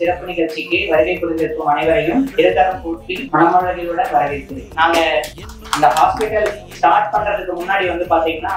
சிறப்பு நிகழ்ச்சிக்கு வருகை புரிந்திருக்கும் அனைவரையும் இருதரம் கூட்டி மனமழகியுடன் வரவேற்கிறேன். நாங்க இந்த ஹாஸ்பிட்டல் ஸ்டார்ட் பண்றதுக்கு முன்னாடி வந்து பாத்தீங்கன்னா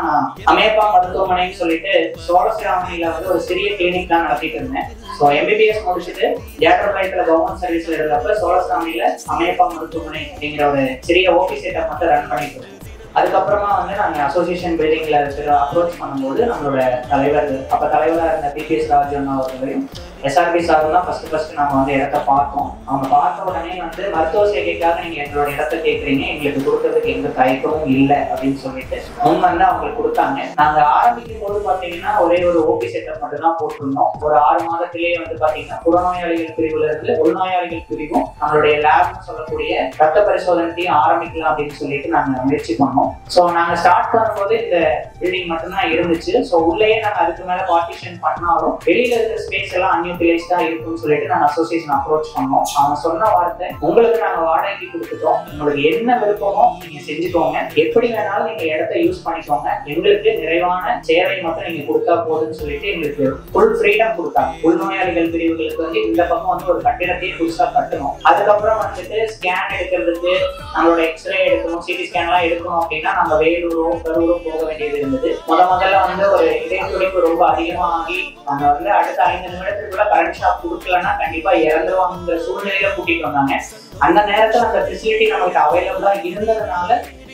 அமேப்பா மருத்துவமனைன்னு சொல்லிட்டு சோழசிராமணியில வந்து ஒரு சிறிய கிளினிக் தான் நடத்திட்டு இருந்தேன். ஸோ எம்பிபிஎஸ் முடிச்சுட்டு ஜேட்டர்பாளையத்துல கவர்மெண்ட் சர்வீஸ்ல இருந்தப்ப சோழசிராமணியில அமேப்பா மருத்துவமனை அப்படிங்கிற ஒரு சிறிய ஓபி செட்டப் மட்டும் ரன் பண்ணிட்டு இருக்கோம். அதுக்கப்புறமா வந்து நாங்கள் அசோசியேஷன் பில்டிங்ல அப்ரோச் பண்ணும்போது நம்மளோட தலைவர் அப்போ தலைவராக இருந்த பிபிஎஸ் ராஜன் அவர்களையும் எஸ்ஆர்பி சாரும் தான் ஃபர்ஸ்ட் நம்ம வந்து இடத்த பார்த்தோம். அவங்க பார்த்த உடனே வந்து மருத்துவ சேவைக்காக நீங்க எங்களோட இடத்த கேட்குறீங்க, எங்களுக்கு கொடுக்கறதுக்கு எந்த தயக்கமும் இல்லை அப்படின்னு சொல்லிட்டு முன் வந்து அவங்களுக்கு கொடுத்தாங்க. நாங்க ஆரம்பிக்கும் போது பாத்தீங்கன்னா ஒரே ஒரு ஓபி செட்டப் மட்டும் தான் போட்டிருந்தோம். ஒரு 6 மாதத்திலேயே வந்து பாத்தீங்கன்னா புறநோயாளிகள் பிரிவுல இருந்து உள்நோயாளிகள் பிரிவும் நம்மளுடைய லேப்னு சொல்லக்கூடிய ரத்த பரிசோதனையும் ஆரம்பிக்கலாம் அப்படின்னு சொல்லிட்டு நாங்க முயற்சி பண்ணோம். ஸோ நாங்க ஸ்டார்ட் பண்ணும்போது இந்த பில்டிங் மட்டும்தான் இருந்துச்சு. ஸோ உள்ளேயே நாங்க அதுக்கு மேல பார்ட்டிஷன் பண்ணாலும் வெளியில இருக்கிற ஸ்பேஸ் எல்லாம் அன்யூட்டிலைஸ்டா இருக்குன்னு சொல்லிட்டு நாங்க அசோசியேஷன் அப்ரோச் பண்ணோம். அவங்க சொன்ன வார்த்தை, உங்களுக்கு நாங்க வாடகைக்கு கொடுத்துட்டோம், உங்களுக்கு என்ன விருப்பமோ நீங்க செஞ்சுக்கோங்க, எப்படி வேணாலும் நீங்க இடத்த யூஸ் பண்ணிக்கோங்க, எங்களுக்கு நிறைவான சேவை மட்டும் நீங்க கொடுத்தா போதுன்னு சொல்லிட்டு எங்களுக்கு ஃபுல் ஃப்ரீடம் கொடுத்தாங்க. உள்நோயாளிகள் பிரிவுகளுக்கு வந்து இந்த பக்கம் வந்து ஒரு கட்டிடத்தையே புதுசா கட்டணும். அதுக்கப்புறம் வந்துட்டு ஸ்கேன் எடுக்கிறதுக்கு நம்மளோட எக்ஸ்ரே எடுக்கணும், சிடி ஸ்கேன் எல்லாம் எடுக்கணும் அப்படின்னா நம்ம வேலூரோ கரூரோ போக வேண்டியது இருந்தது. முதல்ல வந்து ஒரு இதய துடிப்பு ரொம்ப அதிகமாகி நம்ம வந்து அடுத்த 5 நிமிடத்துக்குள்ள கரண்ட் ஷாக் கொடுக்கலன்னா கண்டிப்பா இறந்துருவாங்கிற சூழ்நிலையில கூட்டிட்டு வந்தாங்க. அந்த நேரத்துல அந்த ஃபெசிலிட்டி நமக்கு அவைலபிளா இருந்ததுனால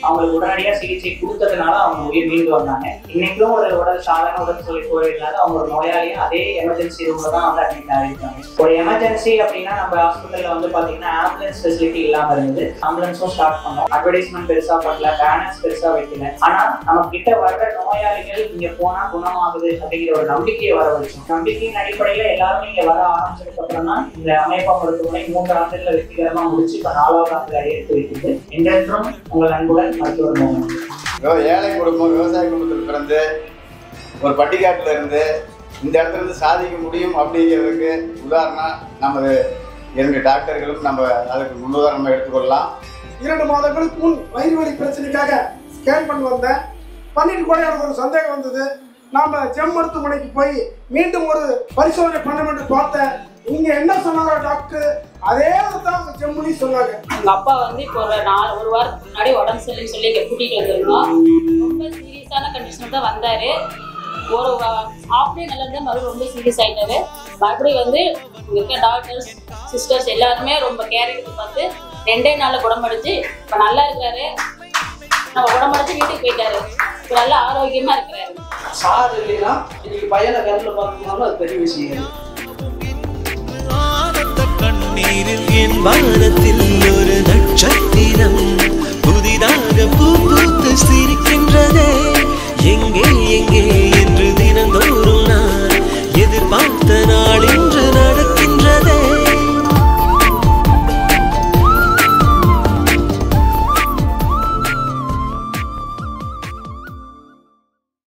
அவங்களுக்கு உடனடியா சிகிச்சை கொடுத்ததுனால அவங்க உயிர் மீண்டு வந்தாங்க. இன்னைக்கும் ஒரு உடல் சாதாரண உடல் சொல்லி போயிருந்தாலும் அவங்க ஒரு நோயாளியும் அதே எமர்ஜென்சி ரூம்ல தான் வந்து அட்மிட் ஆகிருக்காங்க. ஒரு எமர்ஜென்சி அப்படின்னா நம்ம ஹாஸ்பிட்டல்ல வந்து பாத்தீங்கன்னா ஆம்புலன்ஸ் ஃபெசிலிட்டி இல்லாம இருந்தது. ஆம்புலன்ஸும் ஸ்டார்ட் பண்ணோம், அட்வர்டைஸ்மெண்ட் பெருசா பண்ணல, பேனர்ஸ் பெருசா வைக்கல. ஆனா நம்ம கிட்ட வர்ற நோயாளிகள் இங்க போனா குணமாகுது அப்படிங்கிற ஒரு நம்பிக்கையை வர வச்சோம். நம்பிக்கையின் அடிப்படையில எல்லாருமே இங்க வர ஆரம்பிச்சதுக்கு அப்புறம் தான் இந்த அமேப்பா மருத்துவமனை 3 ஆண்டுகள் வெற்றிகரமா முடிச்சு இப்ப 4வது ஆண்டுல எடுத்து வைக்கிறது. என்றென்றும் உங்கள் அன்புடன் ஏழை குடும்பம், விவசாய குடும்பத்தில் பிறந்து ஒரு பட்டிக்காட்டில் இருந்து இந்த இடத்துல இருந்து சாதிக்க முடியும் அப்படிங்கிறதுக்கு உதாரணம் நமது 2 டாக்டர்களும் நம்ம அதுக்கு முன்னுதாரணமாக எடுத்துக்கொள்ளலாம். 2 மாதங்களுக்கு முன் வயிறு வலி பிரச்சனைக்காக ஸ்கேன் பண்ணி வந்தேன். பண்ணிட்டு கூட எனக்கு ஒரு சந்தேகம் வந்தது. நாம் ஜெம் மருத்துவமனைக்கு போய் மீண்டும் ஒரு பரிசோதனை பண்ண என்று பார்த்தேன். நீங்க என்ன சொன்னாங்க டாக்டர், அதே தான் ஜெம்முனி சொன்னாங்க. எங்க அப்பா வந்து இப்போ ஒரு வாரத்துக்கு முன்னாடி உடம்பு சரியில்லைன்னு சொல்லி இங்கே கூட்டிகிட்டு வந்திருந்தோம். ரொம்ப சீரியஸான கண்டிஷன் தான் வந்தார். ஒரு ஹாஃப் டே நல்லா இருந்தால் மறுபடியும் ரொம்ப சீரியஸ் ஆகிட்டாரு. மறுபடியும் வந்து இங்கே இருக்க டாக்டர்ஸ் சிஸ்டர்ஸ் எல்லாருமே ரொம்ப கேர் எடுத்து பார்த்து 2 நாளில் குணமடைஞ்சு இப்போ நல்லா இருக்கிறாரு. நம்ம குணமடைஞ்சு வீட்டுக்கு போயிட்டாரு. இப்போ நல்லா ஆரோக்கியமாக இருக்கிறாரு. சார் இல்லைன்னா இன்னைக்கு பையனை கருத்தில் பார்க்கணும்னாலும் அது பெரிய விஷயம். கண்ணீரில் என் வானத்தில் ஒரு நட்சத்திரம் புதிதாக பூ பூத்து சிரி